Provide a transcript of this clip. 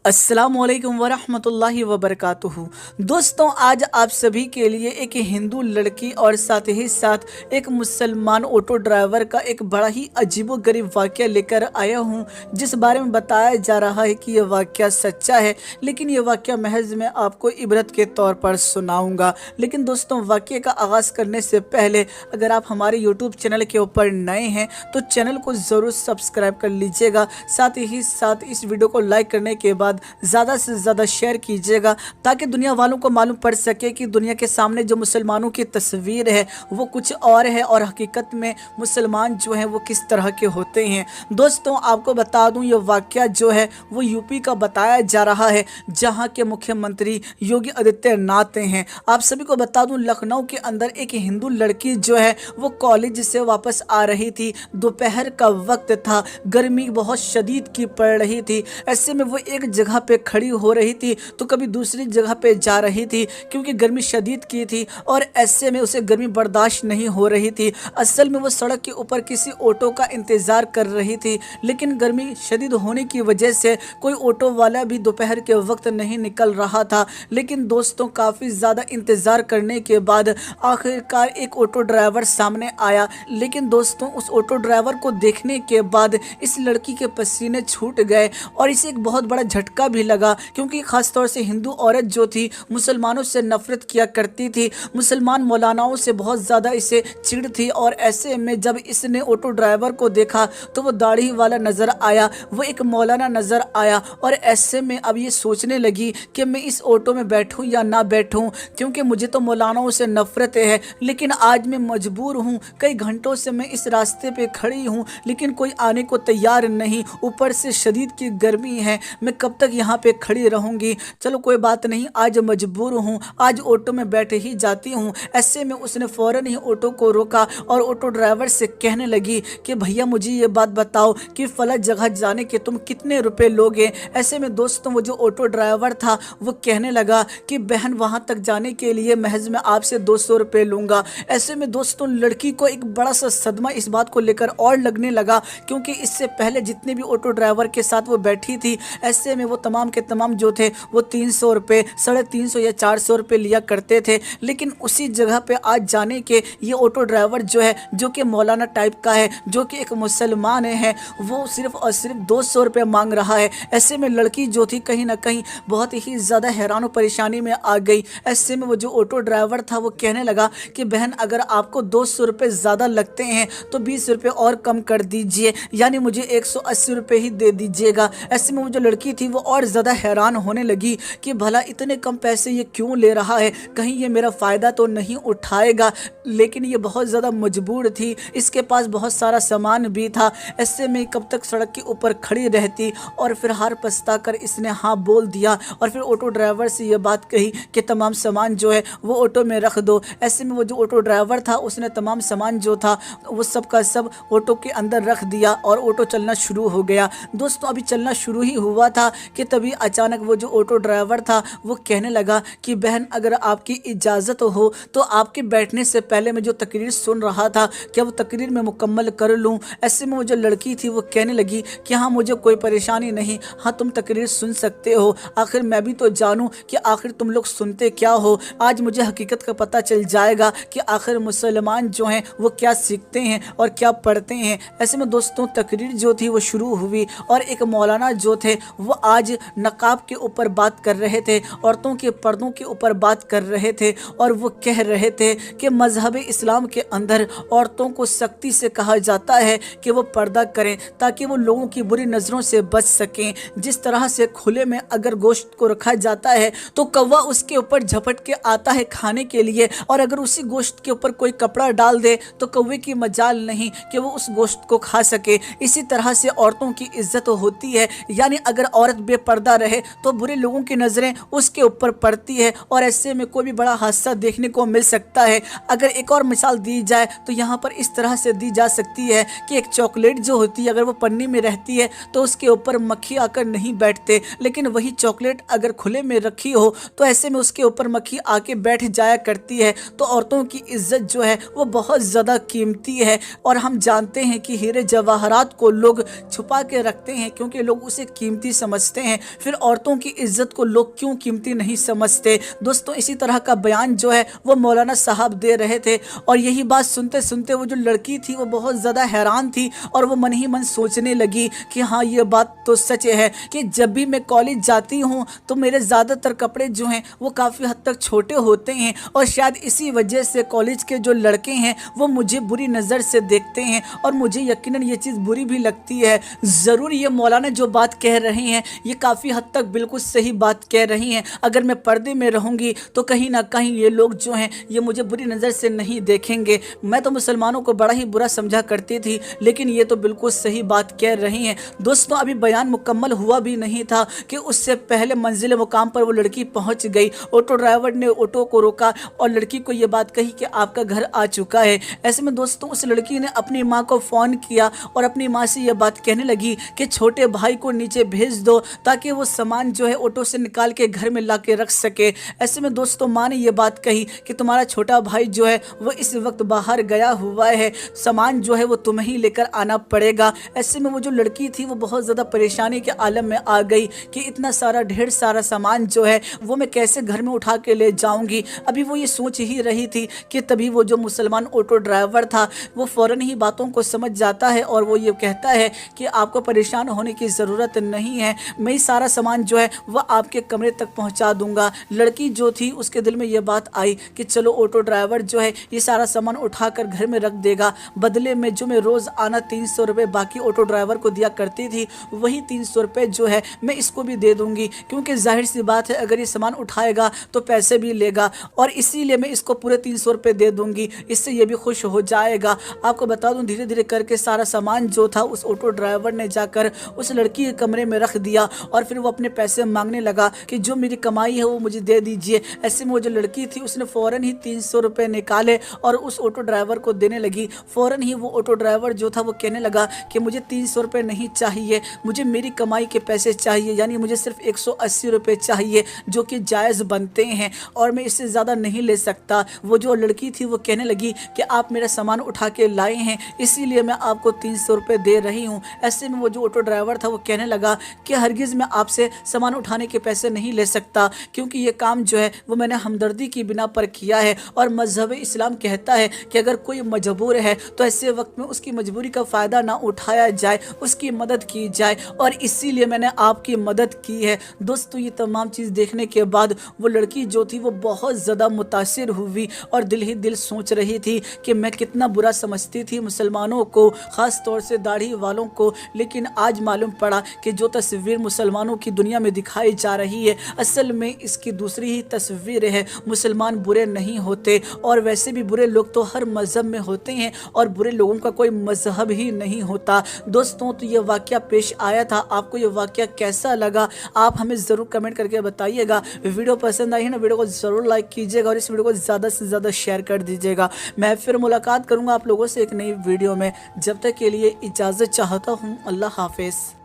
अस्सलामुअलैकुम वरहमतुल्लाहि वबरकातुहू। दोस्तों, आज आप सभी के लिए एक हिंदू लड़की और साथ ही साथ एक मुसलमान ऑटो ड्राइवर का एक बड़ा ही अजीबोगरीब वाक़या लेकर आया हूं, जिस बारे में बताया जा रहा है कि यह वाक़या सच्चा है, लेकिन यह वाक़या महज मैं आपको इबरत के तौर पर सुनाऊंगा। लेकिन दोस्तों, वाक़ये का आगाज़ करने से पहले अगर आप हमारे यूट्यूब चैनल के ऊपर नए हैं तो चैनल को ज़रूर सब्सक्राइब कर लीजिएगा। साथ ही साथ इस वीडियो को लाइक करने के बाद ज़्यादा से ज़्यादा शेयर कीजिएगा, ताकि दुनिया वालों को मालूम पड़ सके कि दुनिया के सामने जो मुसलमानों की तस्वीर है वो कुछ और है और हकीकत में मुसलमान जो हैं वो किस तरह के होते हैं। दोस्तों, आपको बता दूं, ये वाक़या जो है वो यूपी का बताया जा रहा है, जहां के मुख्यमंत्री योगी आदित्यनाथ हैं। आप सभी को बता दूं, लखनऊ के अंदर एक हिंदू लड़की जो है वो कॉलेज से वापस आ रही थी। दोपहर का वक्त था, गर्मी बहुत शदीद की पड़ रही थी। ऐसे में वो एक जगह पे खड़ी हो रही थी तो कभी दूसरी जगह पे जा रही थी, क्योंकि गर्मी शदीद की थी और ऐसे में उसे गर्मी बर्दाश्त नहीं हो रही थी। असल में वो सड़क के ऊपर किसी ऑटो का इंतज़ार कर रही थी, लेकिन गर्मी शदीद होने की वजह से कोई ऑटो वाला भी दोपहर के वक्त नहीं निकल रहा था। लेकिन दोस्तों, काफ़ी ज़्यादा इंतज़ार करने के बाद आखिरकार एक ऑटो ड्राइवर सामने आया। लेकिन दोस्तों, उस ऑटो ड्राइवर को देखने के बाद इस लड़की के पसीने छूट गए और इसे एक बहुत बड़ा झटका भी लगा, क्योंकि खासतौर से हिंदू औरत जो थी मुसलमानों से नफरत किया करती थी। मुसलमान मौलानाओं से बहुत ज़्यादा इसे चिढ़ थी और ऐसे में जब इसने ऑटो ड्राइवर को देखा तो वो दाढ़ी वाला नज़र आया, वो एक मौलाना नज़र आया और ऐसे में अब ये सोचने लगी कि मैं इस ऑटो में बैठूं या ना बैठूं, क्योंकि मुझे तो मौलानाओं से नफरत है। लेकिन आज मैं मजबूर हूँ, कई घंटों से मैं इस रास्ते पे खड़ी हूँ लेकिन कोई आने को तैयार नहीं, ऊपर से शदीद की गर्मी है, मैं कब तक यहाँ पे खड़ी रहूँगी। चलो कोई बात नहीं, आज मजबूर हूँ, आज ऑटो में बैठ ही जाती हूँ। ऐसे में उसने फ़ौरन ही ऑटो को रोका और ऑटो ड्राइवर से कहने लगी कि भैया मुझे ये बात बताओ कि फला जगह जाने के तुम कितने रुपए लोगे। ऐसे में दोस्तों, वो जो ऑटो ड्राइवर था वो कहने लगा कि बहन, वहाँ तक जाने के लिए महज मैं आपसे 200 रुपये लूँगा। ऐसे में दोस्तों, लड़की को एक बड़ा सा सदमा इस बात को लेकर और लगने लगा, क्योंकि इससे पहले जितने भी ऑटो ड्राइवर के साथ वो बैठी थी, ऐसे में वो तमाम के तमाम जो थे वो 300 रुपये, 350 या 400 रुपये लिया करते थे। लेकिन उसी जगह पे आज जाने के ये ऑटो ड्राइवर जो है, जो कि मौलाना टाइप का है, जो कि एक मुसलमान है, वो सिर्फ और सिर्फ 200 रुपये मांग रहा है। ऐसे में लड़की जो थी कहीं ना कहीं बहुत ही ज़्यादा हैरान और परेशानी में आ गई। ऐसे में वो जो ऑटो ड्राइवर था वो कहने लगा कि बहन, अगर आपको 200 रुपये ज़्यादा लगते हैं तो 20 रुपये और कम कर दीजिए, यानी मुझे 180 रुपये ही दे दीजिएगा। ऐसे में वो जो लड़की थी वो और ज़्यादा हैरान होने लगी कि भला इतने कम पैसे ये क्यों ले रहा है, कहीं ये मेरा फ़ायदा तो नहीं उठाएगा। लेकिन ये बहुत ज़्यादा मजबूर थी, इसके पास बहुत सारा सामान भी था। ऐसे में कब तक सड़क के ऊपर खड़ी रहती, और फिर हार पछता कर इसने हाँ बोल दिया और फिर ऑटो ड्राइवर से ये बात कही कि तमाम सामान जो है वो ऑटो में रख दो। ऐसे में वो जो ऑटो ड्राइवर था उसने तमाम सामान जो था वो सब का सब ऑटो के अंदर रख दिया और ऑटो चलना शुरू हो गया। दोस्तों, अभी चलना शुरू ही हुआ था कि तभी अचानक वो जो ऑटो ड्राइवर था वो कहने लगा कि बहन, अगर आपकी इजाज़त हो तो आपके बैठने से पहले मैं जो तकरीर सुन रहा था क्या वो तकरीर मैं मुकम्मल कर लूँ। ऐसे में वो जो लड़की थी वो कहने लगी कि हाँ, मुझे कोई परेशानी नहीं, हाँ तुम तकरीर सुन सकते हो, आखिर मैं भी तो जानूँ कि आखिर तुम लोग सुनते क्या हो। आज मुझे हकीकत का पता चल जाएगा कि आखिर मुसलमान जो हैं वो क्या सीखते हैं और क्या पढ़ते हैं। ऐसे में दोस्तों, तकरीर जो थी वो शुरू हुई और एक मौलाना जो थे वो आज नकाब के ऊपर बात कर रहे थे, औरतों के पर्दों के ऊपर बात कर रहे थे और वो कह रहे थे कि मजहब इस्लाम के अंदर औरतों को सख्ती से कहा जाता है कि वो पर्दा करें ताकि वो लोगों की बुरी नज़रों से बच सकें। जिस तरह से खुले में अगर गोश्त को रखा जाता है तो कौवा उसके ऊपर झपट के आता है खाने के लिए, और अगर उसी गोश्त के ऊपर कोई कपड़ा डाल दे तो कौवे की मजाल नहीं कि वो उस गोश्त को खा सके। इसी तरह से औरतों की इज्जत होती है, यानी अगर औरत बेपर्दा रहे तो बुरे लोगों की नज़रें उसके ऊपर पड़ती है और ऐसे में कोई भी बड़ा हादसा देखने को मिल सकता है। अगर एक और मिसाल दी जाए तो यहाँ पर इस तरह से दी जा सकती है कि एक चॉकलेट जो होती है अगर वो पन्नी में रहती है तो उसके ऊपर मक्खी आकर नहीं बैठते, लेकिन वही चॉकलेट अगर खुले में रखी हो तो ऐसे में उसके ऊपर मक्खी आके बैठ जाया करती है। तो औरतों की इज्जत जो है वो बहुत ज़्यादा कीमती है और हम जानते हैं कि हीरे जवाहरात को लोग छुपा के रखते हैं क्योंकि लोग उसे कीमती समझते होते हैं, फिर औरतों की इज्जत को लोग क्यों कीमती नहीं समझते। दोस्तों इसी तरह का बयान जो है वो मौलाना साहब दे रहे थे, और यही बात सुनते सुनते वो जो लड़की थी वो बहुत ज़्यादा हैरान थी, और वो मन ही मन सोचने लगी कि हाँ ये बात तो सच है कि जब भी मैं कॉलेज जाती हूँ तो मेरे ज़्यादातर कपड़े जो हैं वो काफ़ी हद तक छोटे होते हैं, और शायद इसी वजह से कॉलेज के जो लड़के हैं वो मुझे बुरी नज़र से देखते हैं, और मुझे यकीनन ये चीज़ बुरी भी लगती है। ज़रूर ये मौलाना जो बात कह रहे हैं ये काफ़ी हद तक बिल्कुल सही बात कह रही हैं। अगर मैं पर्दे में रहूँगी तो कहीं ना कहीं ये लोग जो हैं ये मुझे बुरी नज़र से नहीं देखेंगे। मैं तो मुसलमानों को बड़ा ही बुरा समझा करती थी, लेकिन ये तो बिल्कुल सही बात कह रही हैं। दोस्तों अभी बयान मुकम्मल हुआ भी नहीं था कि उससे पहले मंजिल मुकाम पर वो लड़की पहुंच गई। ऑटो ड्राइवर ने ऑटो को रोका और लड़की को ये बात कही कि आपका घर आ चुका है। ऐसे में दोस्तों उस लड़की ने अपनी माँ को फ़ोन किया और अपनी माँ से ये बात कहने लगी कि छोटे भाई को नीचे भेज दो ताकि वो सामान जो है ऑटो से निकाल के घर में ला के रख सके। ऐसे में दोस्तों माँ ने ये बात कही कि तुम्हारा छोटा भाई जो है वो इस वक्त बाहर गया हुआ है, सामान जो है वो तुम्हें ही लेकर आना पड़ेगा। ऐसे में वो जो लड़की थी वो बहुत ज़्यादा परेशानी के आलम में आ गई कि इतना सारा ढेर सारा सामान जो है वो मैं कैसे घर में उठा के ले जाऊंगी। अभी वो ये सोच ही रही थी कि तभी वो जो मुसलमान ऑटो ड्राइवर था वो फ़ौरन ही बातों को समझ जाता है और वो ये कहता है कि आपको परेशान होने की ज़रूरत नहीं है, मैं ये सारा सामान जो है वह आपके कमरे तक पहुंचा दूंगा। लड़की जो थी उसके दिल में ये बात आई कि चलो ऑटो ड्राइवर जो है ये सारा सामान उठाकर घर में रख देगा, बदले में जो मैं रोज़ आना 300 रुपये बाकी ऑटो ड्राइवर को दिया करती थी वही 300 रुपये जो है मैं इसको भी दे दूंगी, क्योंकि जाहिर सी बात है अगर ये सामान उठाएगा तो पैसे भी लेगा, और इसीलिए मैं इसको पूरे 300 रुपये दे दूंगी, इससे ये भी खुश हो जाएगा। आपको बता दूं धीरे धीरे करके सारा सामान जो था उस ऑटो ड्राइवर ने जाकर उस लड़की के कमरे में रख दिया, और फिर वो अपने पैसे मांगने लगा कि जो मेरी कमाई है वो मुझे दे दीजिए। ऐसे में वो जो लड़की थी उसने फ़ौरन ही 300 रुपये निकाले और उस ऑटो ड्राइवर को देने लगी। फ़ौरन ही वो ऑटो ड्राइवर जो था वो कहने लगा कि मुझे 300 रुपये नहीं चाहिए, मुझे मेरी कमाई के पैसे चाहिए, यानी मुझे सिर्फ 180 रुपये चाहिए जो कि जायज़ बनते हैं और मैं इससे ज़्यादा नहीं ले सकता। वो जो लड़की थी वो कहने लगी कि आप मेरा सामान उठा के लाए हैं इसीलिए मैं आपको 300 रुपये दे रही हूँ। ऐसे में वो जो ऑटो ड्राइवर था वो कहने लगा कि हरगिज़ मैं आपसे सामान उठाने के पैसे नहीं ले सकता, क्योंकि ये काम जो है वो मैंने हमदर्दी की बिना पर किया है, और मज़हब इस्लाम कहता है कि अगर कोई मजबूर है तो ऐसे वक्त में उसकी मजबूरी का फ़ायदा ना उठाया जाए, उसकी मदद की जाए, और इसीलिए मैंने आपकी मदद की है। दोस्तों ये तमाम चीज़ देखने के बाद वो लड़की जो थी वो बहुत ज़्यादा मुतासिर हुई और दिल ही दिल सोच रही थी कि मैं कितना बुरा समझती थी मुसलमानों को, ख़ास तौर से दाढ़ी वालों को, लेकिन आज मालूम पड़ा कि जो तस्वीर मुसलमानों की दुनिया में दिखाई जा रही है असल में इसकी दूसरी ही तस्वीर है। मुसलमान बुरे नहीं होते, और वैसे भी बुरे लोग तो हर मज़हब में होते हैं और बुरे लोगों का कोई मज़हब ही नहीं होता। दोस्तों तो ये वाक़या पेश आया था, आपको ये वाक़या कैसा लगा आप हमें ज़रूर कमेंट करके बताइएगा। वीडियो पसंद आई है ना, वीडियो को ज़रूर लाइक कीजिएगा और इस वीडियो को ज़्यादा से ज़्यादा शेयर कर दीजिएगा। मैं फिर मुलाकात करूँगा आप लोगों से एक नई वीडियो में, जब तक के लिए इजाज़त चाहता हूँ। अल्लाह हाफ़िज़।